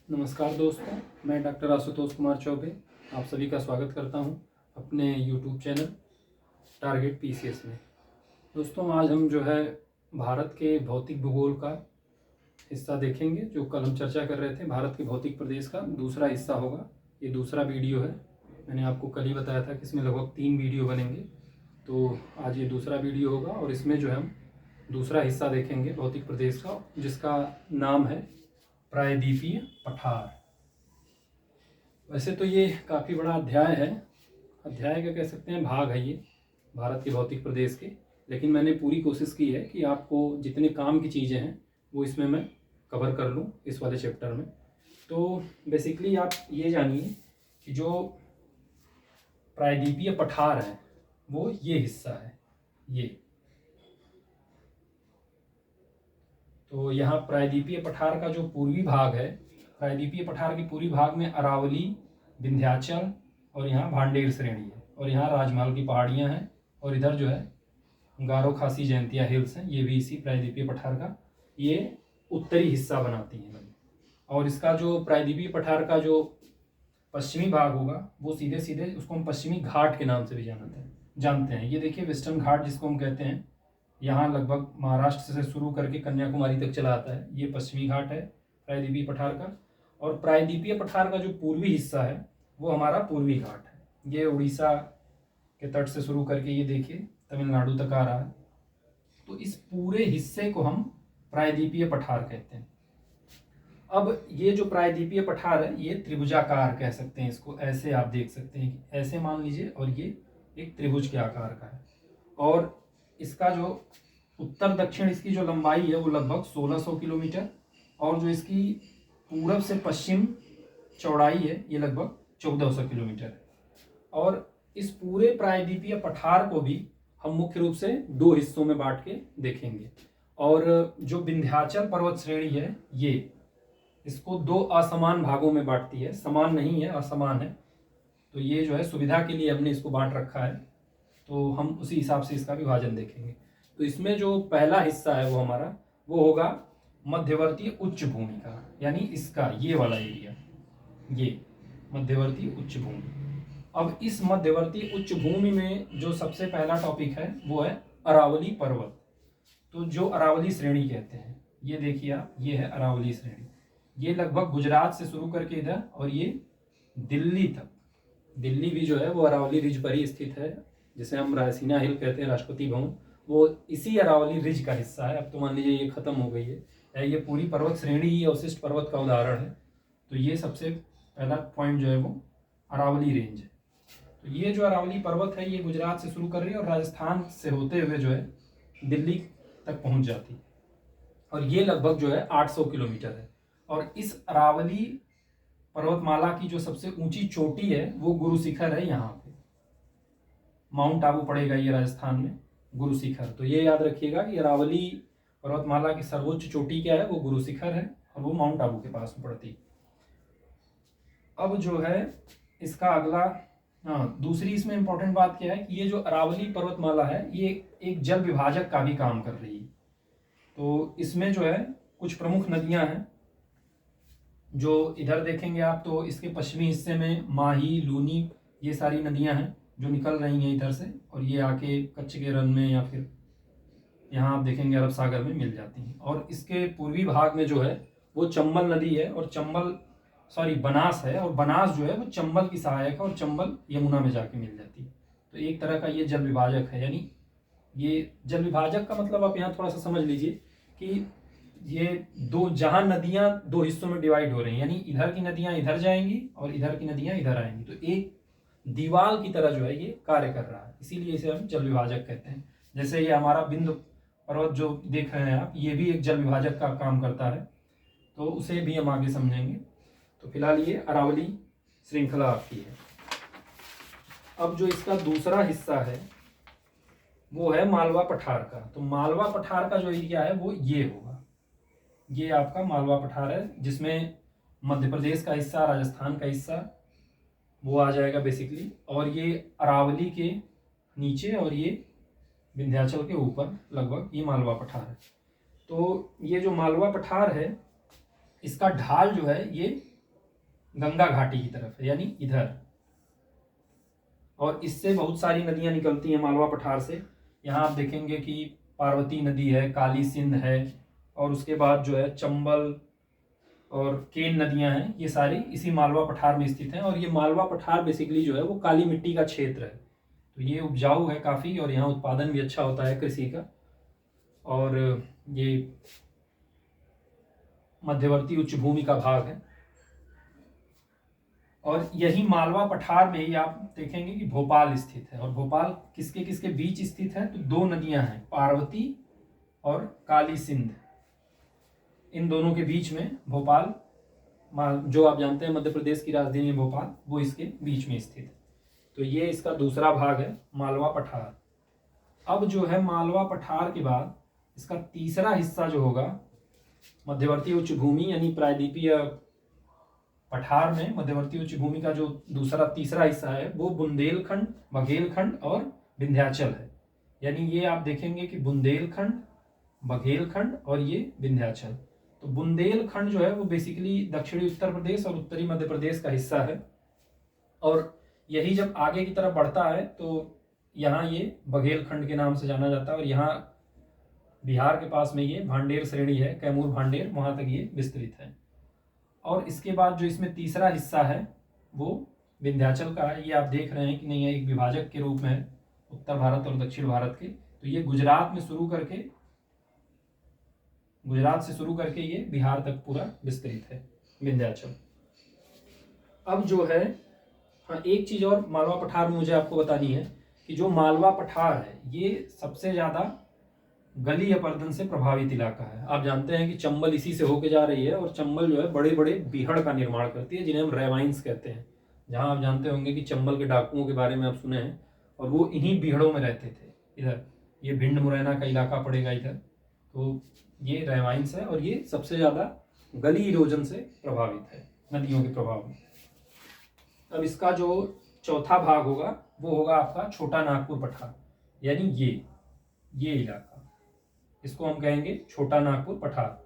नमस्कार दोस्तों, मैं डॉक्टर आशुतोष कुमार चौबे आप सभी का स्वागत करता हूं अपने यूट्यूब चैनल टारगेट पीसीएस में। दोस्तों, आज हम जो है भारत के भौतिक भूगोल का हिस्सा देखेंगे। जो कल हम चर्चा कर रहे थे भारत के भौतिक प्रदेश का दूसरा हिस्सा होगा। ये दूसरा वीडियो है। मैंने आपको कल ही बताया था कि इसमें लगभग 3 वीडियो बनेंगे, तो आज ये दूसरा वीडियो होगा और इसमें जो है हम दूसरा हिस्सा देखेंगे भौतिक प्रदेश का, जिसका नाम है प्रायद्वीपीय पठार। वैसे तो ये काफ़ी बड़ा अध्याय है, अध्याय का कह सकते हैं, भाग है ये भारत के भौतिक प्रदेश के। लेकिन मैंने पूरी कोशिश की है कि आपको जितने काम की चीज़ें हैं वो इसमें मैं कवर कर लूँ इस वाले चैप्टर में। तो बेसिकली आप ये जानिए कि जो प्रायद्वीपीय पठार है वो ये हिस्सा है। ये तो यहाँ प्रायद्वीपीय पठार का जो पूर्वी भाग है, प्रायद्वीपीय पठार के पूर्वी भाग में अरावली, विंध्याचल और यहाँ भांडेर श्रेणी है और यहाँ राजमहल की पहाड़ियाँ हैं और इधर जो है गारो खासी जयंतिया हिल्स हैं। ये भी इसी प्रायद्वीपीय पठार का ये उत्तरी हिस्सा बनाती हैं। और इसका जो प्रायद्वीपीय पठार का जो पश्चिमी भाग होगा वो सीधे सीधे उसको हम पश्चिमी घाट के नाम से भी जानते हैं। ये देखिए वेस्टर्न घाट जिसको हम कहते हैं, यहाँ लगभग महाराष्ट्र से शुरू करके कन्याकुमारी तक चला आता है। ये पश्चिमी घाट है प्रायद्वीपीय पठार का। और प्रायद्वीपीय पठार का जो पूर्वी हिस्सा है वो हमारा पूर्वी घाट है। ये उड़ीसा के तट से शुरू करके ये देखिए तमिलनाडु तक आ रहा है। तो इस पूरे हिस्से को हम प्रायद्वीपीय पठार कहते हैं। अब ये जो प्रायद्वीपीय पठार है ये त्रिभुजाकार कह सकते हैं इसको। ऐसे आप देख सकते हैं कि ऐसे मान लीजिए और ये एक त्रिभुज के आकार का है। और इसका जो उत्तर दक्षिण इसकी जो लंबाई है वो लगभग 1600 किलोमीटर और जो इसकी पूरब से पश्चिम चौड़ाई है ये लगभग 1400 किलोमीटर है। और इस पूरे प्रायद्वीपीय पठार को भी हम मुख्य रूप से 2 हिस्सों में बांट के देखेंगे। और जो विंध्याचल पर्वत श्रेणी है ये इसको 2 असमान भागों में बांटती है। समान नहीं है, असमान है। तो ये जो है सुविधा के लिए हमने इसको बांट रखा है, तो हम उसी हिसाब से इसका विभाजन देखेंगे। तो इसमें जो पहला हिस्सा है वो हमारा वो होगा मध्यवर्ती उच्च भूमि का, यानी इसका ये वाला एरिया, ये मध्यवर्ती उच्च भूमि। अब इस मध्यवर्ती उच्च भूमि में जो सबसे पहला टॉपिक है वो है अरावली पर्वत। तो जो अरावली श्रेणी कहते हैं, ये देखिए आप, ये है अरावली श्रेणी। ये लगभग गुजरात से शुरू करके इधर और ये दिल्ली तक, दिल्ली भी जो है वो अरावली रिज पर ही स्थित है, जिसे हम रायसीना हिल कहते हैं, राष्ट्रपति भवन, वो इसी अरावली रिज का हिस्सा है। अब तो मान लीजिए ये खत्म हो गई है। ये पूरी पर्वत श्रेणी ही अवशिष्ट पर्वत का उदाहरण है। तो ये सबसे पहला पॉइंट जो है वो अरावली रेंज है। तो ये जो अरावली पर्वत है ये गुजरात से शुरू कर रही है और राजस्थान से होते हुए जो है दिल्ली तक पहुंच जाती है। और ये लगभग जो है 800 किलोमीटर है। और इस अरावली पर्वतमाला की जो सबसे ऊंची चोटी है वो गुरु शिखर है। यहाँ पे माउंट आबू पड़ेगा ये राजस्थान में, गुरु शिखर। तो ये याद रखिएगा कि अरावली पर्वतमाला की सर्वोच्च चोटी क्या है, वो गुरु शिखर है और वो माउंट आबू के पास में पड़ती। अब जो है इसका अगला, दूसरी इसमें इंपॉर्टेंट बात क्या है कि ये जो अरावली पर्वतमाला है ये एक जल विभाजक का भी काम कर रही है। तो इसमें जो है कुछ प्रमुख नदियां हैं जो इधर देखेंगे आप, तो इसके पश्चिमी हिस्से में माही, लूनी, ये सारी नदियां हैं जो निकल रही हैं इधर से और ये आके कच्छ के रण में या फिर यहाँ आप देखेंगे अरब सागर में मिल जाती हैं। और इसके पूर्वी भाग में जो है वो चंबल नदी है और बनास है। और बनास जो है वो चंबल की सहायक है और चंबल यमुना में जाके मिल जाती है। तो एक तरह का ये जल विभाजक है। यानी ये जल विभाजक का मतलब आप यहाँ थोड़ा सा समझ लीजिए कि ये जहां नदियां 2 हिस्सों में डिवाइड हो रही हैं, यानी इधर की नदियां इधर जाएंगी और इधर की नदियां इधर आएंगी, तो एक दीवाल की तरह जो है ये कार्य कर रहा है। इसीलिए इसे हम जल विभाजक कहते हैं। जैसे ये हमारा बिंदु पर्वत जो देख रहे हैं आप, ये भी एक जल विभाजक का काम करता है, तो उसे भी हम आगे समझेंगे। तो फिलहाल ये अरावली श्रृंखला आपकी है। अब जो इसका दूसरा हिस्सा है वो है मालवा पठार का। तो मालवा पठार का जो एरिया है वो ये होगा, ये आपका मालवा पठार है, जिसमें मध्य प्रदेश का हिस्सा, राजस्थान का हिस्सा वो आ जाएगा बेसिकली। और ये अरावली के नीचे और ये विंध्याचल के ऊपर लगभग ये मालवा पठार है। तो ये जो मालवा पठार है इसका ढाल जो है ये गंगा घाटी की तरफ है, यानी इधर। और इससे बहुत सारी नदियां निकलती हैं मालवा पठार से। यहाँ आप देखेंगे कि पार्वती नदी है, काली सिंध है, और उसके बाद जो है चंबल और केन नदियां हैं, ये सारी इसी मालवा पठार में स्थित हैं। और ये मालवा पठार बेसिकली जो है वो काली मिट्टी का क्षेत्र है, तो ये उपजाऊ है काफ़ी, और यहाँ उत्पादन भी अच्छा होता है कृषि का। और ये मध्यवर्ती उच्च भूमि का भाग है। और यही मालवा पठार में ही आप देखेंगे कि भोपाल स्थित है। और भोपाल किसके किसके बीच स्थित है, तो दो नदियां हैं, पार्वती और काली सिंध। इन दोनों के बीच में भोपाल, जो आप जानते हैं मध्य प्रदेश की राजधानी भोपाल, वो इसके बीच में स्थित है। तो ये इसका दूसरा भाग है मालवा पठार। अब जो है मालवा पठार के बाद इसका तीसरा हिस्सा जो होगा मध्यवर्ती उच्च भूमि, यानी प्रायद्वीपीय पठार में मध्यवर्ती उच्च भूमि का जो तीसरा हिस्सा है वो बुंदेलखंड, बघेलखंड और विंध्याचल है। यानी ये आप देखेंगे कि बुंदेलखंड, बघेलखंड और ये विंध्याचल। तो बुंदेलखंड जो है वो बेसिकली दक्षिणी उत्तर प्रदेश और उत्तरी मध्य प्रदेश का हिस्सा है। और यही जब आगे की तरफ बढ़ता है तो यहाँ ये बघेलखंड के नाम से जाना जाता है। और यहाँ बिहार के पास में ये भांडेर श्रेणी है, कैमूर भांडेर, वहाँ तक ये विस्तृत है। और इसके बाद जो इसमें तीसरा हिस्सा है वो विंध्याचल का है। ये आप देख रहे हैं कि नहीं, है एक विभाजक के रूप में है उत्तर भारत और दक्षिण भारत के। तो ये गुजरात से शुरू करके ये बिहार तक पूरा विस्तृत है विंध्याचल। अब जो है, हाँ एक चीज और मालवा पठार में मुझे आपको बतानी है कि जो मालवा पठार है ये सबसे ज्यादा गली अपर्दन से प्रभावित इलाका है। आप जानते हैं कि चंबल इसी से होके जा रही है, और चंबल जो है बड़े बड़े बीहड़ का निर्माण करती है, जिन्हें हम रेवाइंस कहते हैं। जहां आप जानते होंगे कि चंबल के डाकुओं के बारे में आप सुने हैं, और वो इन्हीं बीहड़ों में रहते थे। इधर ये भिंड मुरैना का इलाका पड़ेगा इधर, तो ये रेवाइंस है, और ये सबसे ज्यादा गली इरोजन से प्रभावित है नदियों के प्रभाव में। अब इसका जो चौथा भाग होगा वो होगा आपका छोटा नागपुर पठार, यानी ये इलाका, इसको हम कहेंगे छोटा नागपुर पठार।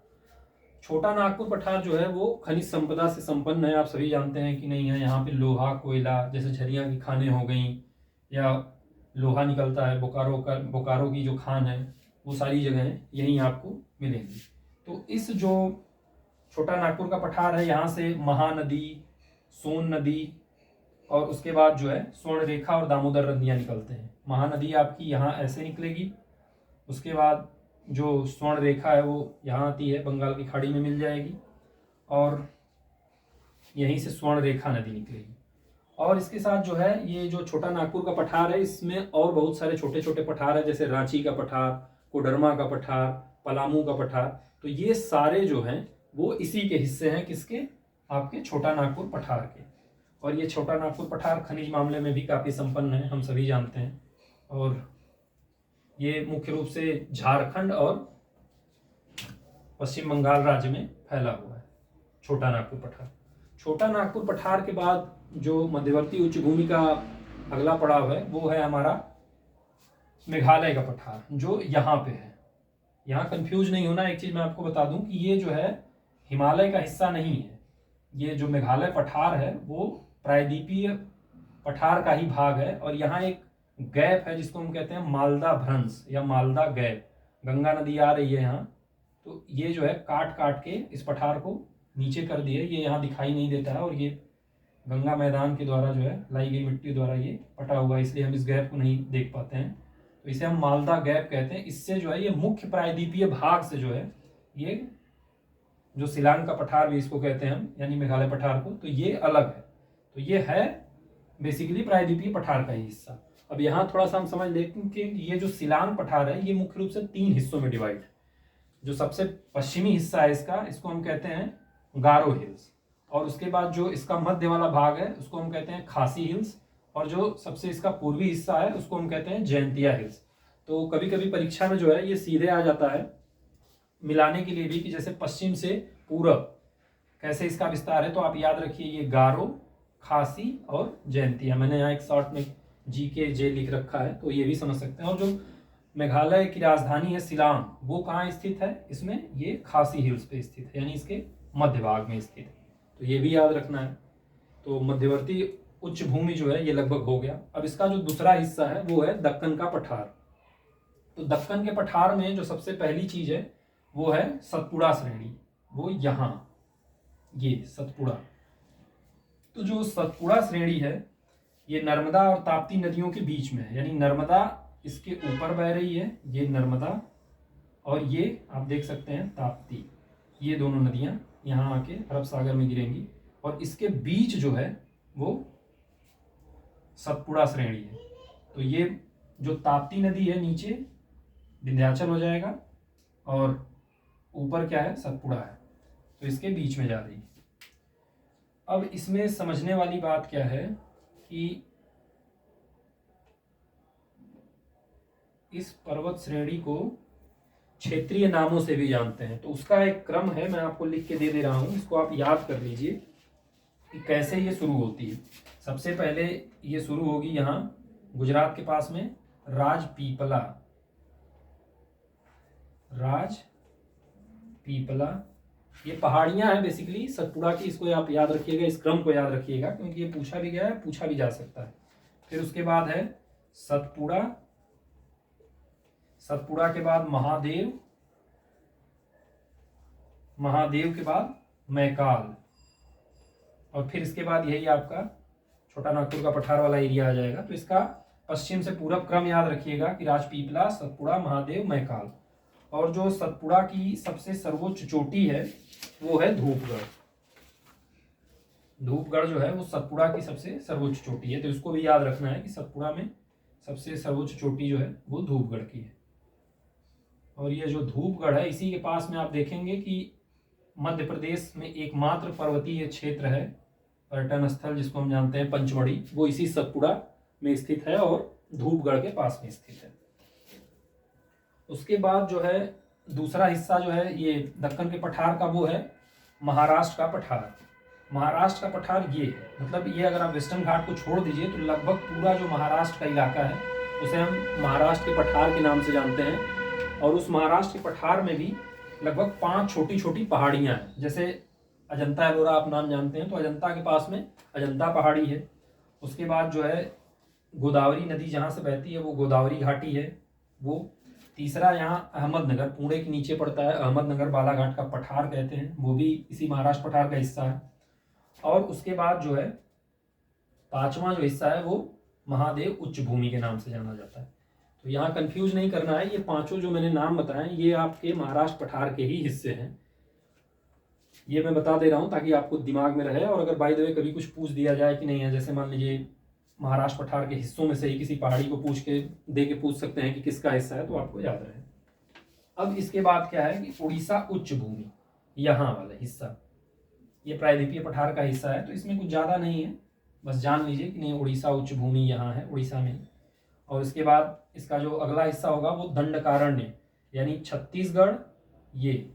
छोटा नागपुर पठार जो है वो खनिज संपदा से संपन्न है। आप सभी जानते हैं कि नहीं है, यहाँ पे लोहा, कोयला, जैसे झरिया की खानें हो गई, या लोहा निकलता है, बोकारो की जो खान है, वो सारी जगहें यहीं आपको मिलेंगी। तो इस जो छोटा नागपुर का पठार है, यहाँ से महानदी, सोन नदी, और उसके बाद जो है स्वर्णरेखा और दामोदर नदियाँ निकलते हैं। महानदी आपकी यहाँ ऐसे निकलेगी, उसके बाद जो स्वर्ण रेखा है वो यहाँ आती है, बंगाल की खाड़ी में मिल जाएगी, और यहीं से स्वर्ण रेखा नदी निकलेगी। और इसके साथ जो है ये जो छोटा नागपुर का पठार है, इसमें और बहुत सारे छोटे छोटे पठार है, जैसे रांची का पठार, कोडरमा का पठार, पलामू का पठार। तो ये सारे जो हैं वो इसी के हिस्से हैं, किसके, आपके छोटा नागपुर पठार के। और ये छोटा नागपुर पठार खनिज मामले में भी काफ़ी संपन्न है, हम सभी जानते हैं। और ये मुख्य रूप से झारखंड और पश्चिम बंगाल राज्य में फैला हुआ है छोटा नागपुर पठार। छोटा नागपुर पठार के बाद जो मध्यवर्ती उच्च भूमि का अगला पड़ाव है वो है हमारा मेघालय का पठार, जो यहाँ पे है। यहाँ कंफ्यूज नहीं होना, एक चीज मैं आपको बता दूं कि ये जो है हिमालय का हिस्सा नहीं है। ये जो मेघालय पठार है वो प्रायद्वीपीय पठार का ही भाग है। और यहाँ एक गैप है जिसको हम कहते हैं मालदा भ्रंश या मालदा गैप। गंगा नदी आ रही है यहाँ, तो ये जो है काट काट के इस पठार को नीचे कर दिए। ये यहाँ दिखाई नहीं देता है, और ये गंगा मैदान के द्वारा जो है लाई गई मिट्टी द्वारा ये पटा हुआ है, इसलिए हम इस गैप को नहीं देख पाते हैं। तो इसे हम मालदा गैप कहते हैं। इससे जो है ये मुख्य प्रायद्वीपीय भाग से जो है, ये जो शिलांग का पठार भी इसको कहते हैं हम, यानी मेघालय पठार को, तो ये अलग है। तो ये है बेसिकली प्रायद्वीपीय पठार का ही हिस्सा। अब यहाँ थोड़ा सा हम समझ लेते हैं कि ये जो शिलांग पठार है ये मुख्य रूप से 3 हिस्सों में डिवाइड है। जो सबसे पश्चिमी हिस्सा है इसको हम कहते हैं गारो हिल्स, और उसके बाद जो इसका मध्य वाला भाग है उसको हम कहते हैं खासी हिल्स, और जो सबसे इसका पूर्वी हिस्सा है उसको हम कहते हैं जयंतिया हिल्स। तो कभी कभी परीक्षा में जो है ये सीधे आ जाता है मिलाने के लिए भी, कि जैसे पश्चिम से पूरब कैसे इसका विस्तार है। तो आप याद रखिए ये गारो, खासी और जयंतिया। मैंने यहाँ एक शॉर्ट में GK लिख रखा है, तो ये भी समझ सकते हैं। और जो मेघालय की राजधानी है शिलांग, वो कहाँ स्थित है, इसमें ये खासी हिल्स पे स्थित है, यानी इसके मध्य भाग में स्थित है। तो ये भी याद रखना है। तो मध्यवर्ती उच्च भूमि जो है ये लगभग हो गया। अब इसका जो दूसरा हिस्सा है वो है दक्कन का पठार। तो दक्कन के पठार में जो सबसे पहली चीज है वो है सतपुड़ा श्रेणी, वो यहाँ ये सतपुड़ा। तो जो सतपुड़ा श्रेणी है ये नर्मदा और ताप्ती नदियों के बीच में है, यानी नर्मदा इसके ऊपर बह रही है, ये नर्मदा, और ये आप देख सकते हैं ताप्ती, ये दोनों नदियां यहाँ आके अरब सागर में गिरेंगी, और इसके बीच जो है वो सतपुड़ा श्रेणी है। तो ये जो ताप्ती नदी है नीचे विंध्याचल हो जाएगा, और ऊपर क्या है सतपुड़ा है, तो इसके बीच में जा रही है। अब इसमें समझने वाली बात क्या है कि इस पर्वत श्रेणी को क्षेत्रीय नामों से भी जानते हैं, तो उसका एक क्रम है, मैं आपको लिख के दे दे रहा हूं, इसको आप याद कर लीजिए कि कैसे ये शुरू होती है। सबसे पहले ये शुरू होगी यहाँ गुजरात के पास में राजपीपला, राजपीपला, ये पहाड़ियां हैं बेसिकली सतपुड़ा की, इसको आप याद रखिएगा, इस क्रम को याद रखिएगा क्योंकि ये पूछा भी गया है, पूछा भी जा सकता है। फिर उसके बाद है सतपुड़ा, सतपुड़ा के बाद महादेव, महादेव के बाद मैकाल, और फिर इसके बाद यही आपका छोटा नागपुर का पठार वाला एरिया आ जाएगा। तो इसका पश्चिम से पूरब क्रम याद रखिएगा कि राजपीपला, सतपुड़ा, महादेव, मैकाल, और जो सतपुड़ा की सबसे सर्वोच्च चोटी है वो है धूपगढ़। धूपगढ़ जो है वो सतपुड़ा की सबसे सर्वोच्च चोटी है, तो इसको भी याद रखना है कि सतपुड़ा में सबसे सर्वोच्च चोटी जो है वो धूपगढ़ की है। और ये जो धूपगढ़ है इसी के पास में आप देखेंगे कि मध्य प्रदेश में एकमात्र पर्वतीय क्षेत्र है, पर्यटन स्थल जिसको हम जानते हैं पंचमढ़ी, वो इसी सतपुड़ा में स्थित है और धूपगढ़ के पास में स्थित है। उसके बाद जो है दूसरा हिस्सा जो है ये दक्कन के पठार का वो है महाराष्ट्र का पठार। महाराष्ट्र का पठार ये है, मतलब ये अगर आप वेस्टर्न घाट को छोड़ दीजिए तो लगभग पूरा जो महाराष्ट्र का इलाका है उसे हम महाराष्ट्र के पठार के नाम से जानते हैं। और उस महाराष्ट्र के पठार में भी लगभग 5 छोटी छोटी पहाड़ियाँ हैं, जैसे अजंता एलोरा आप नाम जानते हैं, तो अजंता के पास में अजंता पहाड़ी है। उसके बाद जो है गोदावरी नदी जहाँ से बहती है वो गोदावरी घाटी है वो। तीसरा यहाँ अहमदनगर, पुणे के नीचे पड़ता है, अहमदनगर बालाघाट का पठार कहते हैं, वो भी इसी महाराष्ट्र पठार का हिस्सा है। और उसके बाद जो है 5वां जो हिस्सा है वो महादेव उच्च भूमि के नाम से जाना जाता है। तो यहाँ कंफ्यूज नहीं करना है, ये 5 जो मैंने नाम बताए ये आपके महाराष्ट्र पठार के ही हिस्से हैं, ये मैं बता दे रहा हूँ ताकि आपको दिमाग में रहे। और अगर बाय द वे कभी कुछ पूछ दिया जाए कि नहीं है, जैसे मान लीजिए महाराष्ट्र पठार के हिस्सों में से ही किसी पहाड़ी को पूछ के दे के पूछ सकते हैं कि किसका हिस्सा है, तो आपको याद रहे। अब इसके बाद क्या है कि उड़ीसा उच्च भूमि, यहाँ वाला हिस्सा ये प्रायद्वीपीय पठार का हिस्सा है, तो इसमें कुछ ज़्यादा नहीं है, बस जान लीजिए कि नहीं उड़ीसा उच्च भूमि यहाँ है, उड़ीसा में। और इसके बाद इसका जो अगला हिस्सा होगा वो दंडकारण्य, यानी छत्तीसगढ़, ये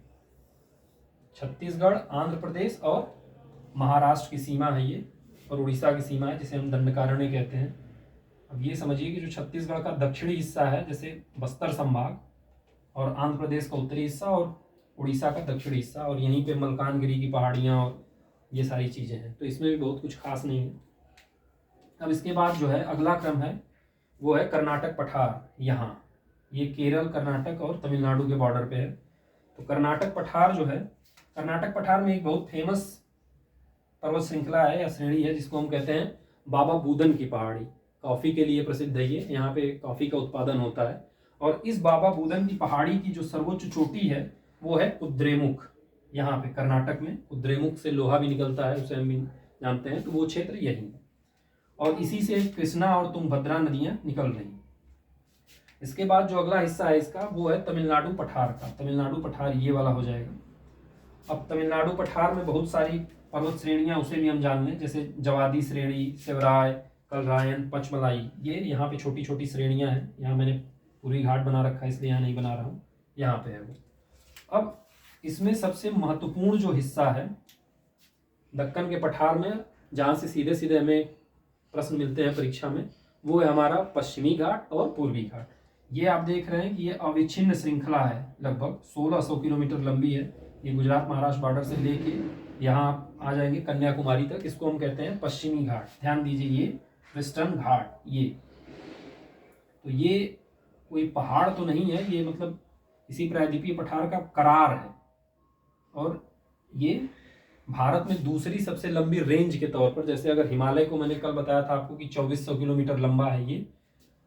छत्तीसगढ़, आंध्र प्रदेश और महाराष्ट्र की सीमा है ये, और उड़ीसा की सीमा है जिसे हम दंडकारण्य कहते हैं। अब ये समझिए कि जो छत्तीसगढ़ का दक्षिणी हिस्सा है जैसे बस्तर संभाग, और आंध्र प्रदेश का उत्तरी हिस्सा और उड़ीसा का दक्षिणी हिस्सा, और यहीं पे मलकानगिरी की पहाड़ियाँ और ये सारी चीज़ें हैं, तो इसमें भी बहुत कुछ खास नहीं है। अब इसके बाद जो है अगला क्रम है वो है कर्नाटक पठार, यहाँ ये केरल, कर्नाटक और तमिलनाडु के बॉर्डर पे है। तो कर्नाटक पठार जो है, कर्नाटक पठार में एक बहुत फेमस पर्वत श्रृंखला है या श्रेणी है जिसको हम कहते हैं बाबा बूदन की पहाड़ी। कॉफ़ी के लिए प्रसिद्ध है ये, यहाँ पे कॉफ़ी का उत्पादन होता है। और इस बाबा बूदन की पहाड़ी की जो सर्वोच्च चोटी है वो है कुद्रेमुख, यहाँ पे कर्नाटक में कुद्रेमुख से लोहा भी निकलता है, उसे हम भी जानते हैं, तो वो क्षेत्र यही है। और इसी से कृष्णा और तुंगभद्रा नदियाँ निकल रही हैं। इसके बाद जो अगला हिस्सा है इसका वो है तमिलनाडु पठार का, तमिलनाडु पठार ये वाला हो जाएगा। अब तमिलनाडु पठार में बहुत सारी पर्वत श्रेणियाँ उसे भी हम जान लें, जैसे जवादी श्रेणी, शिवराय, कलरायन, पचमलाई, ये यहाँ पे छोटी छोटी श्रेणियाँ हैं। यहाँ मैंने पूरी घाट बना रखा है इसलिए यहाँ नहीं बना रहा हूँ, यहाँ पे है वो। अब इसमें सबसे महत्वपूर्ण जो हिस्सा है दक्कन के पठार में, जहाँ से सीधे सीधे हमें प्रश्न मिलते हैं परीक्षा में, वो है हमारा पश्चिमी घाट और पूर्वी घाट। ये आप देख रहे हैं कि ये अविच्छिन्न श्रृंखला है, लगभग 1600 किलोमीटर लंबी है। ये गुजरात महाराष्ट्र बॉर्डर से लेके यहाँ आप आ जाएंगे कन्याकुमारी तक, इसको हम कहते हैं पश्चिमी घाट। ध्यान दीजिए, ये वेस्टर्न घाट, ये कोई पहाड़ तो नहीं है, ये मतलब इसी प्रायद्वीपीय पठार का करार है। और ये भारत में दूसरी सबसे लंबी रेंज के तौर पर, जैसे अगर हिमालय को मैंने कल बताया था आपको कि 2400 किलोमीटर लंबा है ये,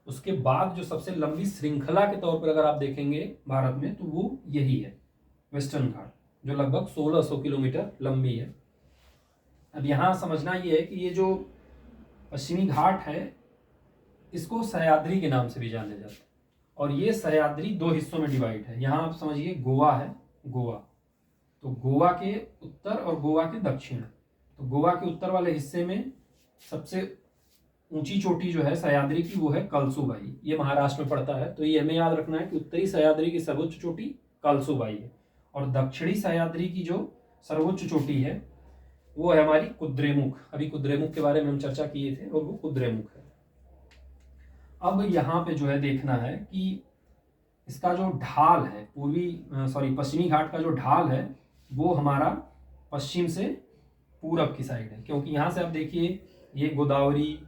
उसके बाद जो सबसे लंबी श्रृंखला के तौर पर अगर आप देखेंगे भारत में, तो वो यही है वेस्टर्न घाट, जो लगभग 1600 किलोमीटर लंबी है। अब यहाँ समझना ये है कि ये जो पश्चिमी घाट है, इसको सह्याद्री के नाम से भी जाना जाता है। और ये सह्याद्री दो हिस्सों में डिवाइड है। यहाँ आप समझिए गोवा है, गोवा, तो गोवा के उत्तर और गोवा के दक्षिण। तो गोवा के उत्तर वाले हिस्से में सबसे ऊंची चोटी जो है सह्याद्री की, वो है कलसुबाई, ये महाराष्ट्र में पड़ता है। तो ये हमें याद रखना है कि उत्तरी सह्याद्री की सर्वोच्च चोटी कलसुबाई है, और दक्षिणी सह्याद्री की जो सर्वोच्च चोटी है वो है हमारी कुद्रेमुख। अभी कुद्रेमुख के बारे में हम चर्चा किए थे, और वो कुद्रेमुख है। अब यहाँ पे जो है देखना है कि इसका जो ढाल है पश्चिमी घाट का जो ढाल है, वो हमारा पश्चिम से पूरब की साइड है। क्योंकि यहाँ से आप देखिए, ये गोदावरी,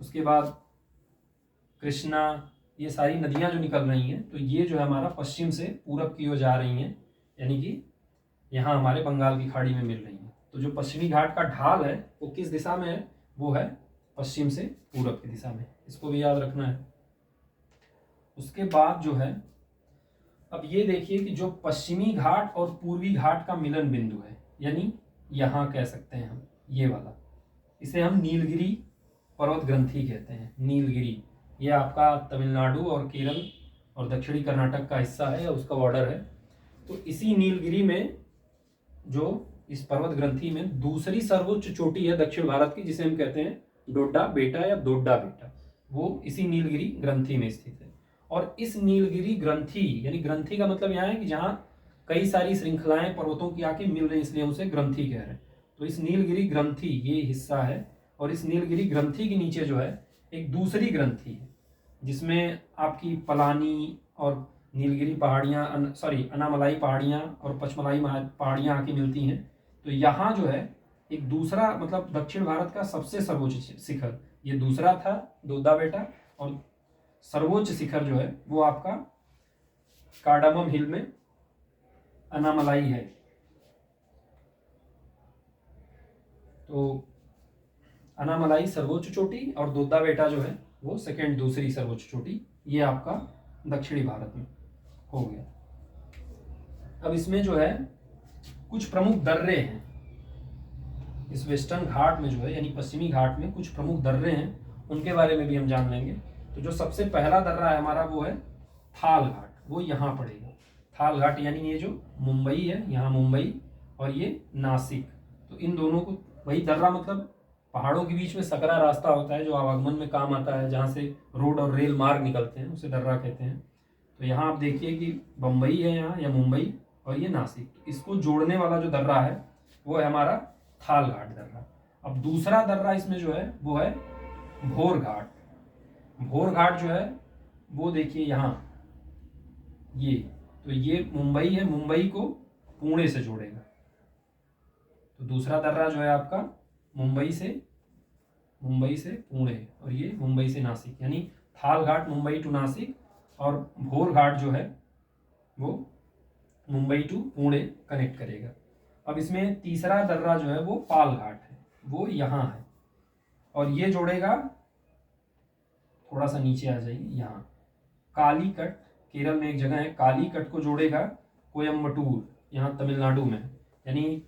उसके बाद कृष्णा, ये सारी नदियाँ जो निकल रही हैं, तो ये जो है हमारा पश्चिम से पूरब की ओर जा रही हैं, यानी कि यहाँ हमारे बंगाल की खाड़ी में मिल रही हैं। तो जो पश्चिमी घाट का ढाल है वो किस दिशा में है, वो है पश्चिम से पूरब की दिशा में, इसको भी याद रखना है। उसके बाद जो है, अब ये देखिए कि जो पश्चिमी घाट और पूर्वी घाट का मिलन बिंदु है, यानी यहाँ कह सकते हैं हम ये वाला, इसे हम नीलगिरी पर्वत ग्रंथि कहते हैं। नीलगिरी ये आपका तमिलनाडु और केरल और दक्षिणी कर्नाटक का हिस्सा है, या उसका बॉर्डर है। तो इसी नीलगिरी में, जो इस पर्वत ग्रंथि में दूसरी सर्वोच्च चोटी है दक्षिण भारत की, जिसे हम कहते हैं डोडा बेटा या दोड्डा बेटा, वो इसी नीलगिरी ग्रंथि में स्थित है। और इस नीलगिरी ग्रंथि, यानी ग्रंथि का मतलब यहाँ है कि जहाँ कई सारी श्रृंखलाएं पर्वतों की आके मिल रही, इसलिए उसे ग्रंथि कह रहे हैं। तो इस नीलगिरी ग्रंथि ये हिस्सा है, और इस नीलगिरी ग्रंथि के नीचे जो है एक दूसरी ग्रंथि है, जिसमें आपकी पलानी और नीलगिरी पहाड़ियाँ, अनामलाई पहाड़ियाँ और पचमलाई पहाड़ियाँ आके मिलती हैं। तो यहाँ जो है एक दूसरा, मतलब दक्षिण भारत का सबसे सर्वोच्च शिखर, ये दूसरा था दोड्डा बेटा, और सर्वोच्च शिखर जो है वो आपका कार्डामम हिल में अनामलाई है। तो अनामलाई सर्वोच्च चोटी और दोड्डा बेटा जो है वो दूसरी सर्वोच्च चोटी, ये आपका दक्षिणी भारत में हो गया। अब इसमें जो है कुछ प्रमुख दर्रे हैं इस वेस्टर्न घाट में, जो है यानी पश्चिमी घाट में कुछ प्रमुख दर्रे हैं, उनके बारे में भी हम जान लेंगे। तो जो सबसे पहला दर्रा है हमारा वो है थाल घाट, वो यहाँ पड़ेगा। थाल घाट यानी ये जो मुंबई है, यहाँ मुंबई और ये नासिक, तो इन दोनों को, वही दर्रा मतलब पहाड़ों के बीच में सकरा रास्ता होता है जो आवागमन में काम आता है, जहाँ से रोड और रेल मार्ग निकलते हैं, उसे दर्रा कहते हैं। तो यहाँ आप देखिए कि बम्बई है यहाँ, या मुंबई, और ये नासिक, तो इसको जोड़ने वाला जो दर्रा है वो है हमारा थाल घाट दर्रा। अब दूसरा दर्रा इसमें जो है वो है भोर घाट। भोर घाट जो है वो देखिए यहाँ, तो ये मुंबई है, मुंबई को पुणे से जोड़ेगा। तो दूसरा दर्रा जो है आपका मुंबई से पुणे, और ये मुंबई से नासिक, यानी थाल घाट मुंबई टू नासिक, और भोर घाट जो है वो मुंबई टू पुणे कनेक्ट करेगा। अब इसमें तीसरा दर्रा जो है वो पाल घाट है, वो यहाँ है, और ये जोड़ेगा, थोड़ा सा नीचे आ जाइए, यहाँ कालीकट, केरल में एक जगह है कालीकट, को जोड़ेगा कोयम्बटूर, यहाँ तमिलनाडु में, यानी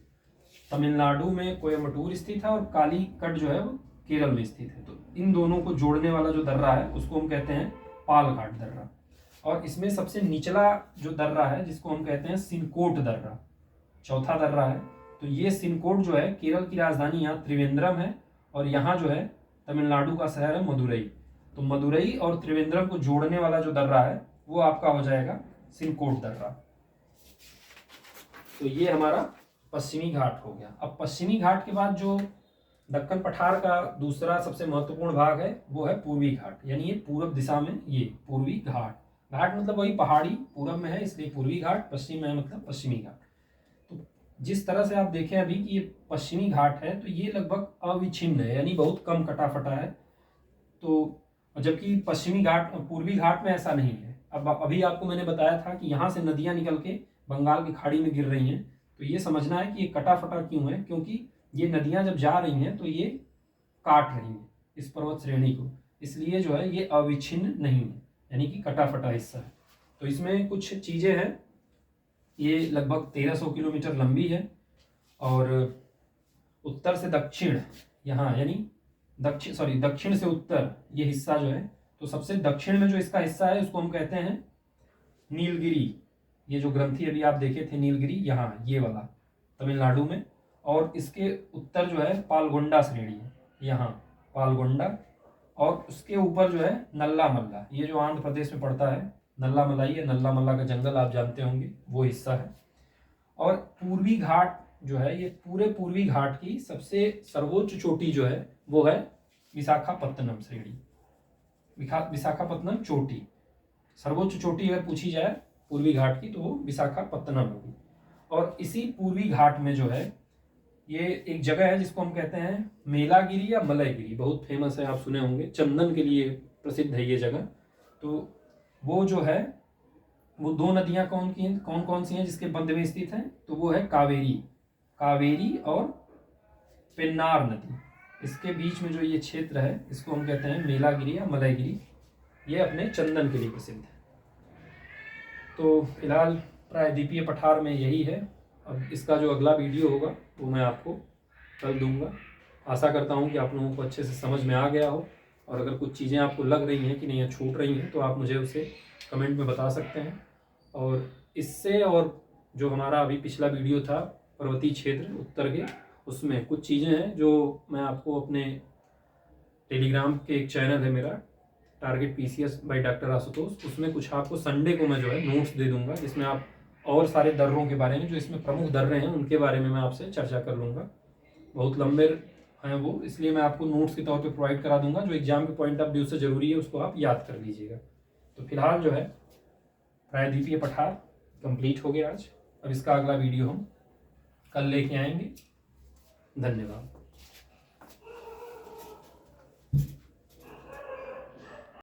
तमिलनाडु में कोयम्बटूर स्थित है और कालीकट जो है वो केरल में स्थित है। तो इन दोनों को जोड़ने वाला जो दर्रा है उसको हम कहते हैं पाल घाट दर्रा। और इसमें सबसे निचला जो दर्रा है जिसको हम कहते हैं सिनकोट दर्रा, चौथा दर्रा है। तो ये सिनकोट जो है, केरल की राजधानी यहाँ त्रिवेंद्रम है, और यहाँ जो है तमिलनाडु का शहर है मदुरई। तो मदुरई और त्रिवेंद्रम को जोड़ने वाला जो दर्रा है वो आपका हो जाएगा सिनकोट दर्रा। तो ये हमारा पश्चिमी घाट हो गया। अब पश्चिमी घाट के बाद जो दक्कन पठार का दूसरा सबसे महत्वपूर्ण भाग है वो है पूर्वी घाट, यानी ये पूर्व दिशा में, ये पूर्वी घाट, घाट मतलब वही पहाड़ी पूरब में है इसलिए पूर्वी घाट, पश्चिम में है मतलब पश्चिमी घाट। तो जिस तरह से आप देखें अभी कि ये पश्चिमी घाट है तो ये लगभग अविच्छिन्न है, यानी बहुत कम कटा फटा है। तो जबकि पश्चिमी घाट पूर्वी घाट में ऐसा नहीं है। अब अभी आपको मैंने बताया था कि यहाँ से नदियाँ निकल के बंगाल की खाड़ी में गिर रही हैं, तो ये समझना है कि ये कटा फटा क्यों है, क्योंकि ये नदियाँ जब जा रही हैं तो ये काट रही हैं इस पर्वत श्रेणी को, इसलिए जो है ये अविच्छिन्न नहीं है, यानी कि कटा फटा हिस्सा है। तो इसमें कुछ चीज़ें हैं, ये लगभग 1300 किलोमीटर लंबी है और उत्तर से दक्षिण यहाँ यानी दक्षिण से उत्तर ये हिस्सा जो है, तो सबसे दक्षिण में जो इसका हिस्सा है उसको हम कहते हैं नीलगिरी। ये जो ग्रंथि अभी आप देखे थे नीलगिरी, यहाँ ये वाला तमिलनाडु में, और इसके उत्तर जो है पालगोंडा श्रेणी है, यहाँ पालगोंडा, और उसके ऊपर जो है नल्ला मल्ला, ये जो आंध्र प्रदेश में पड़ता है नल्ला मलाई है, नल्ला मल्ला का जंगल आप जानते होंगे, वो हिस्सा है। और पूर्वी घाट जो है, ये पूरे पूर्वी घाट की सबसे सर्वोच्च चोटी जो है वो है विशाखापत्तनम श्रेणी, विशाखापत्तनम चोटी। सर्वोच्च चोटी अगर पूछी जाए पूर्वी घाट की तो वो विशाखापत्तनम होगी। और इसी पूर्वी घाट में जो है ये एक जगह है जिसको हम कहते हैं मेलागिरी या मलयगिरी, बहुत फेमस है, आप सुने होंगे, चंदन के लिए प्रसिद्ध है ये जगह। तो वो जो है वो दो नदियां कौन कौन सी हैं जिसके मध्य में स्थित हैं, तो वो है कावेरी और पेन्नार नदी। इसके बीच में जो ये क्षेत्र है इसको हम कहते हैं मेलागिरी या मलयगिरी, ये अपने चंदन के लिए प्रसिद्ध है। तो फिलहाल प्रायद्वीपीय पठार में यही है। अब इसका जो अगला वीडियो होगा वो मैं आपको कल दूंगा। आशा करता हूँ कि आप लोगों को अच्छे से समझ में आ गया हो, और अगर कुछ चीज़ें आपको लग रही हैं कि नहीं छूट रही हैं तो आप मुझे उसे कमेंट में बता सकते हैं। और इससे और जो हमारा अभी पिछला वीडियो था पर्वतीय क्षेत्र उत्तर के, उसमें कुछ चीज़ें हैं जो मैं आपको अपने टेलीग्राम के एक चैनल है मेरा target PCS by doctor Ashutosh, उसमें कुछ आपको संडे को मैं जो है नोट्स दे दूंगा, जिसमें आप और सारे दर्रों के बारे में, जो इसमें प्रमुख दर्रे हैं उनके बारे में मैं आपसे चर्चा कर लूँगा। बहुत लंबे हैं वो, इसलिए मैं आपको नोट्स के तौर पे प्रोवाइड करा दूंगा, जो एग्जाम के पॉइंट ऑफ व्यू से ज़रूरी है उसको आप याद कर लीजिएगा। तो फिलहाल जो है प्रायद्वीपीय पठार कंप्लीट हो गया आज। अब इसका अगला वीडियो हम कल लेके आएंगे। धन्यवाद।